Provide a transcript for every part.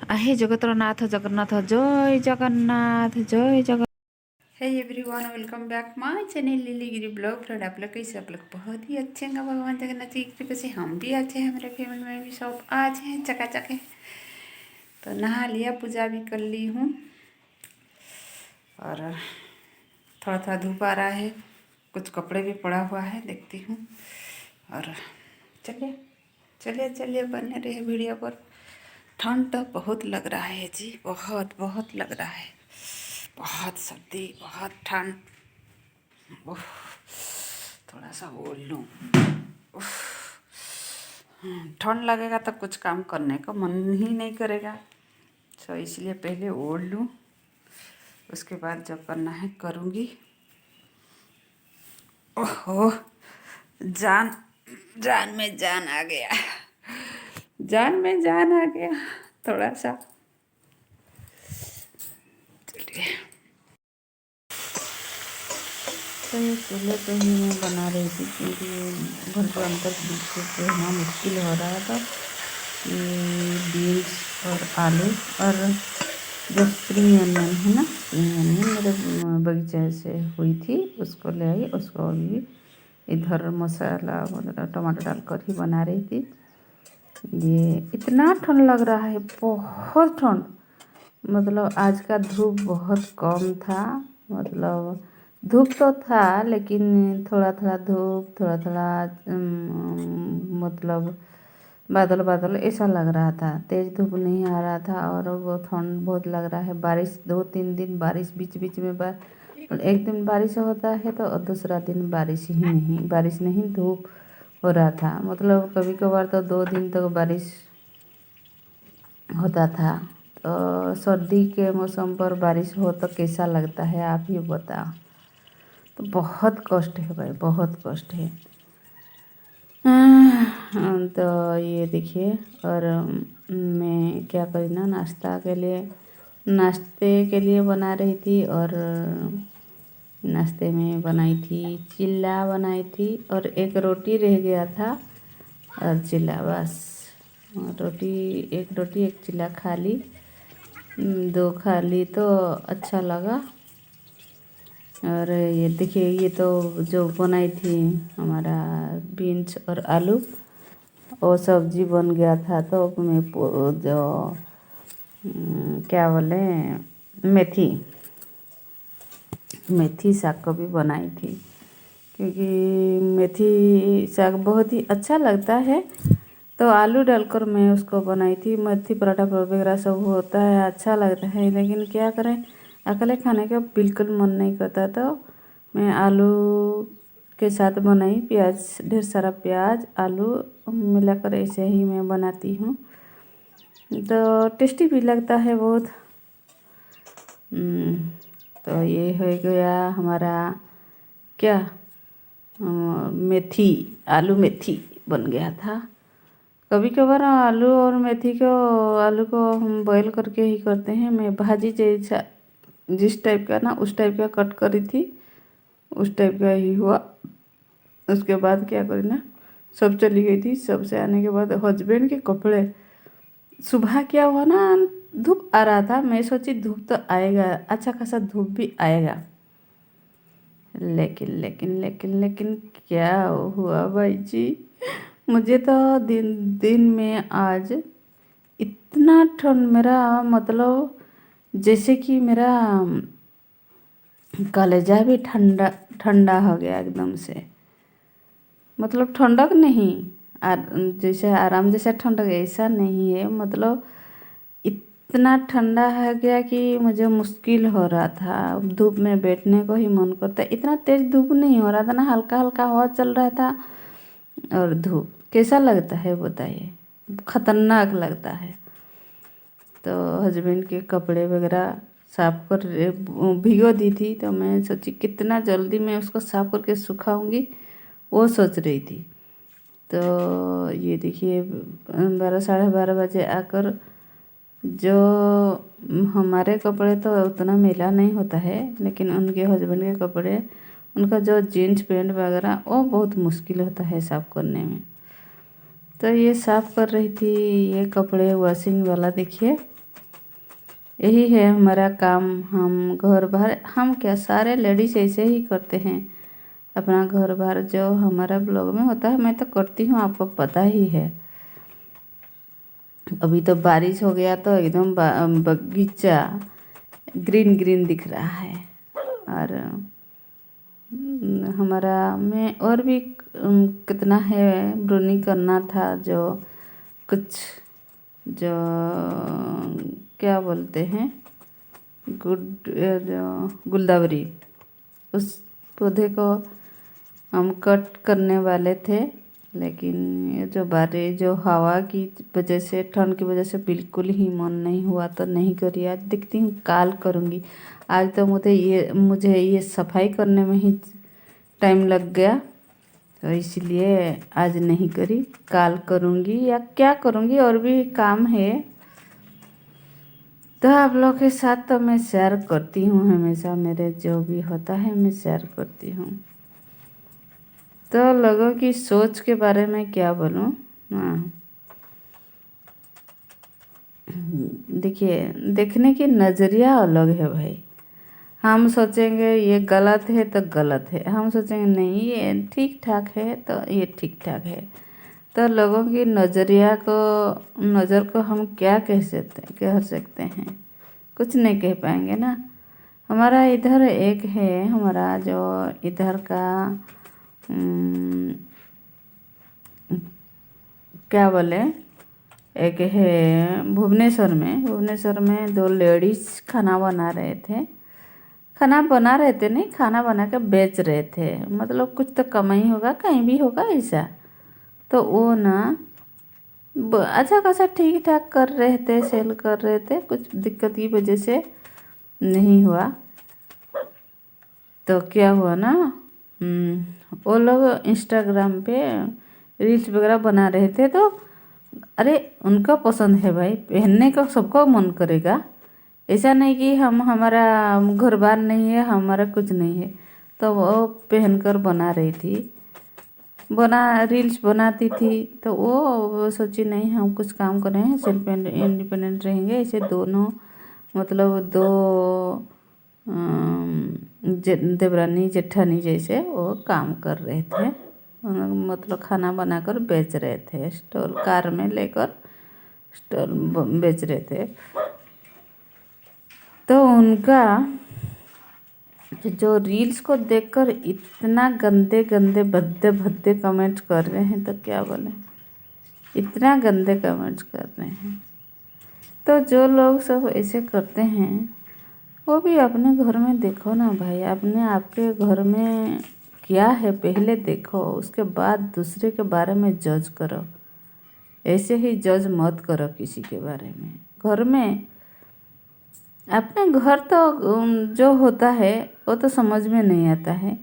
आहे जगतर नाथ जगन्नाथ जय जगन्नाथ जय Jagannath. Hey everyone, welcome back my channel Lily Giri blog. Friend, आप लोग कैसे? आप लोग बहुत ही अच्छे हैं भगवान जगन्नाथ की कृपा से। हम भी अच्छे हैं, हमारे फैमिली में भी सब आज हैं चकाचक है। तो नहा लिया, पूजा भी कर ली हूँ और थोड़ा थोड़ा धूप आ रहा है, कुछ कपड़े भी पड़ा हुआ है, देखती हूँ। और चलिए चलिए चलिए बने रहे वीडियो पर। ठंड तो बहुत लग रहा है जी, बहुत बहुत लग रहा है, बहुत सर्दी, बहुत ठंड। उफ, थोड़ा सा ओढ़ लूँ। ठंड लगेगा तो कुछ काम करने का मन ही नहीं करेगा, तो इसलिए पहले ओढ़ लूँ, उसके बाद जब करना है करूँगी। ओहो, जान जान में जान आ गया, जान में जान आ गया थोड़ा सा। चलिए, तो ये चूल्हे पे ही मैं बना रही थी क्योंकि घर के अंदर बिल्कुल रहना मुश्किल हो रहा था। ये बीन्स और आलू और जो स्प्रिंग अनियन है ना, स्प्रिंग अनियन मेरे बगीचे से हुई थी, उसको ले आई। उसको अभी इधर मसाला मतलब टमाटर डालकर ही बना रही थी। ये इतना ठंड लग रहा है, बहुत ठंड। मतलब आज का धूप बहुत कम था, मतलब धूप तो था लेकिन थोड़ा थोड़ा धूप, थोड़ा थोड़ा मतलब बादल बादल ऐसा लग रहा था, तेज़ धूप नहीं आ रहा था। और वो ठंड बहुत लग रहा है। बारिश 2-3 दिन बारिश बीच बीच में एक दिन बारिश होता है तो और दूसरा दिन बारिश नहीं धूप हो रहा था। मतलब कभी कभार तो 2 दिन तक बारिश होता था। तो सर्दी के मौसम पर बारिश हो तो कैसा लगता है, आप ही बताओ। तो बहुत कष्ट है भाई, बहुत कष्ट है। तो ये देखिए, और मैं क्या करी ना, नाश्ते के लिए बना रही थी। और नाश्ते में बनाई थी चिल्ला बनाई थी, और एक रोटी रह गया था और चिल्ला, बस। एक रोटी एक चिल्ला खा ली, 2 खा ली तो अच्छा लगा। और ये देखिए, ये तो जो बनाई थी हमारा बीन्स और आलू, वो सब्जी बन गया था। तो मैं जो क्या बोले, मेथी साग को भी बनाई थी, क्योंकि मेथी साग बहुत ही अच्छा लगता है। तो आलू डालकर मैं उसको बनाई थी। मेथी पराठा वगैरह सब होता है, अच्छा लगता है, लेकिन क्या करें, अकेले खाने का बिल्कुल मन नहीं करता। तो मैं आलू के साथ बनाई, प्याज, ढेर सारा प्याज आलू मिलाकर ऐसे ही मैं बनाती हूँ, तो टेस्टी भी लगता है बहुत। तो ये हो गया हमारा क्या, मेथी, आलू मेथी बन गया था। कभी कभार आलू को हम बॉईल करके ही करते हैं। मैं भाजी जैसा जिस टाइप का ना, उस टाइप का कट करी थी, उस टाइप का ही हुआ। उसके बाद क्या करी ना, सब चली गई थी। सबसे आने के बाद हस्बैंड के कपड़े, सुबह क्या हुआ ना, धूप आ रहा था, मैं सोची धूप तो आएगा, अच्छा खासा धूप भी आएगा, लेकिन लेकिन लेकिन लेकिन क्या हुआ भाई जी, मुझे तो दिन दिन में आज इतना ठंड, मेरा मतलब जैसे कि मेरा कलेजा भी ठंडा ठंडा हो गया एकदम से। मतलब ठंडक नहीं, जैसे आराम जैसा ठंडक ऐसा नहीं है, मतलब इतना ठंडा हो गया कि मुझे मुश्किल हो रहा था। धूप में बैठने को ही मन करता, इतना तेज़ धूप नहीं हो रहा था ना, हल्का हल्का हवा चल रहा था। और धूप कैसा लगता है बताइए, खतरनाक लगता है। तो हस्बैंड के कपड़े वगैरह साफ कर भिगो दी थी, तो मैं सोची कितना जल्दी मैं उसको साफ करके सुखाऊंगी, वो सोच रही थी। तो ये देखिए, 12-12:30 बजे आकर, जो हमारे कपड़े तो उतना मैला नहीं होता है, लेकिन उनके हस्बैंड के कपड़े, उनका जो जीन्स पैंट वगैरह, वो बहुत मुश्किल होता है साफ़ करने में। तो ये साफ़ कर रही थी, ये कपड़े वॉशिंग वाला देखिए। यही है हमारा काम। हम घर बाहर, हम क्या सारे लेडीज़ ऐसे ही करते हैं अपना घर बाहर। जो हमारा ब्लॉग में होता है मैं तो करती हूँ, आपको पता ही है। अभी तो बारिश हो गया तो एकदम बगीचा ग्रीन ग्रीन दिख रहा है। और हमारा में और भी कितना है ब्रूनी करना था, जो कुछ जो क्या बोलते हैं जो गुलदावरी, उस पौधे को हम कट करने वाले थे। लेकिन ये जो बारिश, जो हवा की वजह से, ठंड की वजह से बिल्कुल ही मन नहीं हुआ तो नहीं करी। आज देखती हूँ काल करूँगी। आज तो मुझे ये सफाई करने में ही टाइम लग गया, तो इसलिए आज नहीं करी। काल करूँगी या क्या करूँगी, और भी काम है। तो आप लोग के साथ तो मैं शेयर करती हूँ हमेशा, मेरे जो भी होता है मैं शेयर करती हूँ। तो लोगों की सोच के बारे में क्या बोलूँ। हाँ, देखिए, देखने की नज़रिया अलग है भाई। हम सोचेंगे ये गलत है तो गलत है, हम सोचेंगे नहीं ये ठीक ठाक है तो ये ठीक ठाक है। तो लोगों की नज़र को हम क्या कह सकते हैं, कुछ नहीं कह पाएंगे ना। हमारा इधर एक है, हमारा जो इधर का क्या बोले, एक है भुवनेश्वर में दो लेडीज़ खाना बना रहे थे। नहीं, खाना बना के बेच रहे थे। मतलब कुछ तो कमाई होगा, कहीं भी होगा ऐसा। तो वो ना अच्छा खासा ठीक ठाक कर रहे थे, सेल कर रहे थे। कुछ दिक्कत की वजह से नहीं हुआ। तो क्या हुआ ना, वो लोग इंस्टाग्राम पे रील्स वगैरह बना रहे थे। तो अरे उनका पसंद है भाई, पहनने का सबको मन करेगा। ऐसा नहीं कि हमारा घर बार नहीं है, हमारा कुछ नहीं है। तो वो पहनकर बना रही थी, रील्स बनाती थी। तो वो सोची नहीं हम कुछ काम कर रहे हैं, सेल्फ इंडिपेंडेंट रहेंगे। ऐसे दोनों मतलब दो देवरानी जेठानी जैसे वो काम कर रहे थे। मतलब खाना बनाकर बेच रहे थे, स्टॉल कार में लेकर स्टॉल बेच रहे थे। तो उनका जो रील्स को देखकर इतना गंदे गंदे भद्दे भद्दे कमेंट्स कर रहे हैं, तो क्या बोले, इतना गंदे कमेंट्स कर रहे हैं। तो जो लोग सब ऐसे करते हैं, वो भी अपने घर में देखो ना भाई। अपने आपके घर में क्या है पहले देखो, उसके बाद दूसरे के बारे में जज करो। ऐसे ही जज मत करो किसी के बारे में। घर में अपने घर तो जो होता है वो तो समझ में नहीं आता है।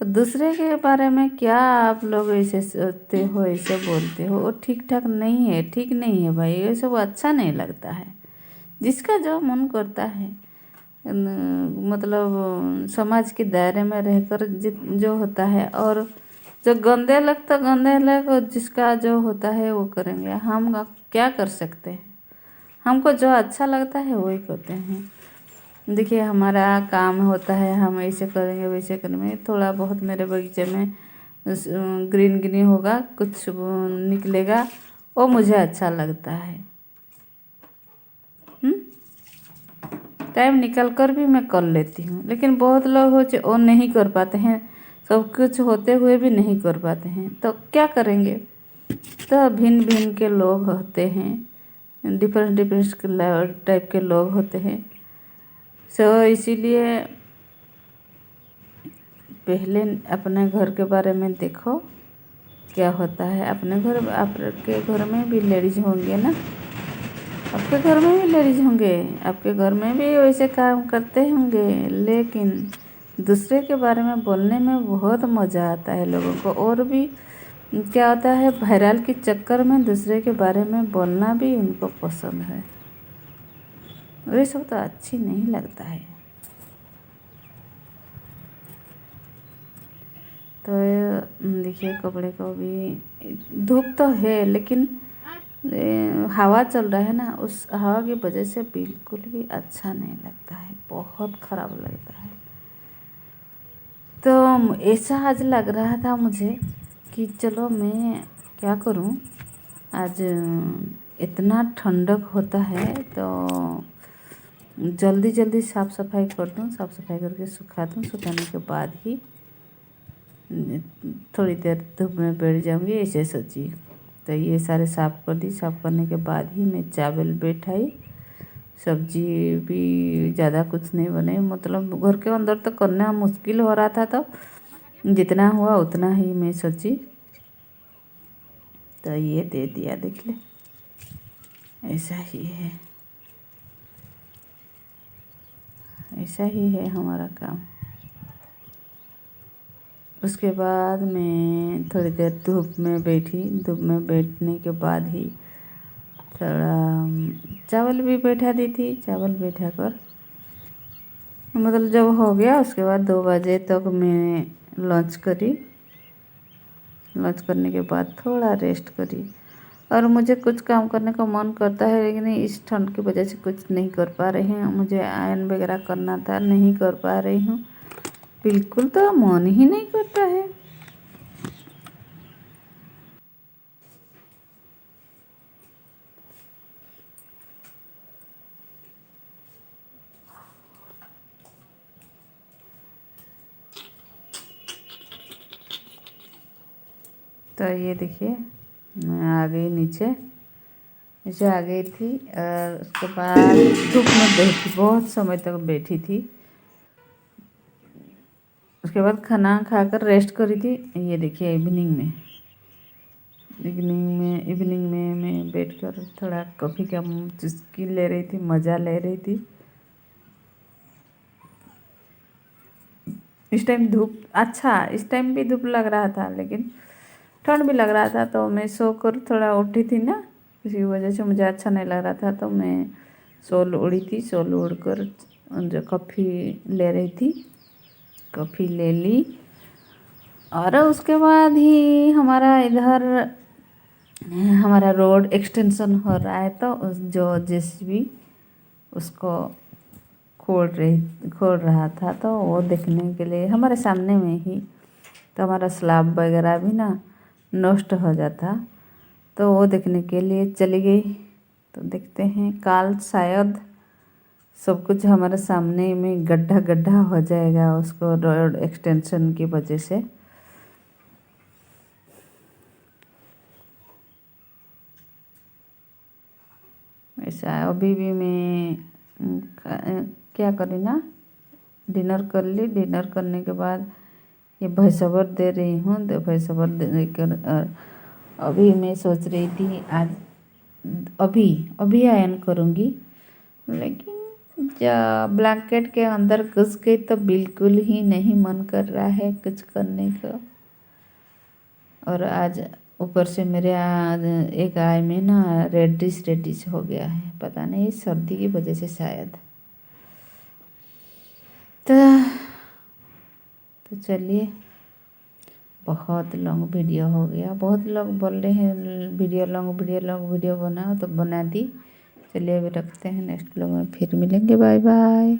तो दूसरे के बारे में क्या आप लोग ऐसे सोचते हो, ऐसे बोलते हो, वो ठीक ठाक नहीं है, ठीक नहीं है भाई। ये सब अच्छा नहीं लगता है। जिसका जो मन करता है, मतलब समाज के दायरे में रहकर जो होता है, और जो गंदे लोग जिसका जो होता है वो करेंगे। हम क्या कर सकते हैं, हमको जो अच्छा लगता है वही करते हैं। देखिए हमारा काम होता है, हम ऐसे करेंगे वैसे करेंगे। थोड़ा बहुत मेरे बगीचे में ग्रीन ग्रीन होगा, कुछ निकलेगा, वो मुझे अच्छा लगता है। टाइम निकल कर भी मैं कर लेती हूँ। लेकिन बहुत लोग वो नहीं कर पाते हैं, सब कुछ होते हुए भी नहीं कर पाते हैं। तो क्या करेंगे। तो भिन्न भिन्न के लोग होते हैं, डिफरेंट डिफरेंट टाइप के लोग होते हैं। सो इसीलिए पहले अपने घर के बारे में देखो क्या होता है। आपके घर में भी लेडीज होंगे ना, आपके घर में भी लेडीज होंगे, आपके घर में भी वैसे काम करते होंगे। लेकिन दूसरे के बारे में बोलने में बहुत मज़ा आता है लोगों को। और भी क्या होता है, वायरल के चक्कर में दूसरे के बारे में बोलना भी उनको पसंद है। ये सब तो अच्छी नहीं लगता है। तो देखिए कपड़े को भी धूप तो है लेकिन हवा चल रहा है ना, उस हवा की वजह से बिल्कुल भी अच्छा नहीं लगता है, बहुत ख़राब लगता है। तो ऐसा आज लग रहा था मुझे कि चलो मैं क्या करूं, आज इतना ठंडक होता है तो जल्दी जल्दी साफ़ सफाई कर दूं, साफ़ सफाई करके सुखा दूं, सुखाने के बाद ही थोड़ी देर धूप में बैठ जाऊंगी ऐसे सोची। तो ये सारे साफ़ कर दी, साफ़ करने के बाद ही मैं चावल बैठाई। सब्जी भी ज़्यादा कुछ नहीं बनाई, मतलब घर के अंदर तो करना मुश्किल हो रहा था, तो जितना हुआ उतना ही मैं सोची। तो ये दे दिया, देख ले, ऐसा ही है, ऐसा ही है हमारा काम। उसके बाद मैं थोड़ी देर धूप में बैठी, धूप में बैठने के बाद ही थोड़ा चावल भी बैठा दी थी। चावल बैठा कर मतलब जब हो गया उसके बाद 2 बजे तक मैं लंच करी। लंच करने के बाद थोड़ा रेस्ट करी, और मुझे कुछ काम करने का मन करता है लेकिन इस ठंड की वजह से कुछ नहीं कर पा रही हूँ। मुझे आयरन वगैरह करना था, नहीं कर पा रही हूँ, बिल्कुल तो मन ही नहीं करता है। तो ये देखिए मैं आ गई नीचे आ गई थी, और उसके बाद धूप में बैठी, बहुत समय तक बैठी थी। उसके बाद खाना खाकर रेस्ट करी थी। ये देखिए इवनिंग में मैं बैठकर थोड़ा कॉफ़ी का चुस्की ले रही थी, मज़ा ले रही थी। इस टाइम धूप, अच्छा इस टाइम भी धूप लग रहा था लेकिन ठंड भी लग रहा था, तो मैं सोकर थोड़ा उठी थी ना, इसी वजह से मुझे अच्छा नहीं लग रहा था। तो मैं सोल ओढ़ी थी, सोल ओढ़ कर जो कॉफ़ी ले रही थी, कॉफ़ी ले ली। और उसके बाद ही हमारा इधर हमारा रोड एक्सटेंशन हो रहा है, तो उस जो जेसीबी उसको खोल रहा था, तो वो देखने के लिए हमारे सामने में ही, तो हमारा स्लैब वगैरह भी ना नष्ट हो जाता, तो वो देखने के लिए चली गई। तो देखते हैं कल शायद सब कुछ हमारे सामने में गड्ढा गड्ढा हो जाएगा उसको रोड एक्सटेंशन की वजह से। ऐसा अभी भी मैं क्या करी ना, डिनर कर ली। डिनर करने के बाद ये भैंसवर दे रही हूँ, तो भैंसवर देकर अभी मैं सोच रही थी आज अभी आयरन करूँगी, लेकिन जब ब्लैंकेट के अंदर घुस गई तो बिल्कुल ही नहीं मन कर रहा है कुछ करने का। और आज ऊपर से मेरे एक आई में ना रेडिश हो गया है, पता नहीं सर्दी की वजह से शायद। तो चलिए, बहुत लॉन्ग वीडियो हो गया। बहुत लोग बोल रहे हैं वीडियो बनाओ, तो बना दी। चलिए अभी रखते हैं, नेक्स्ट व्लॉग में फिर मिलेंगे, बाय बाय।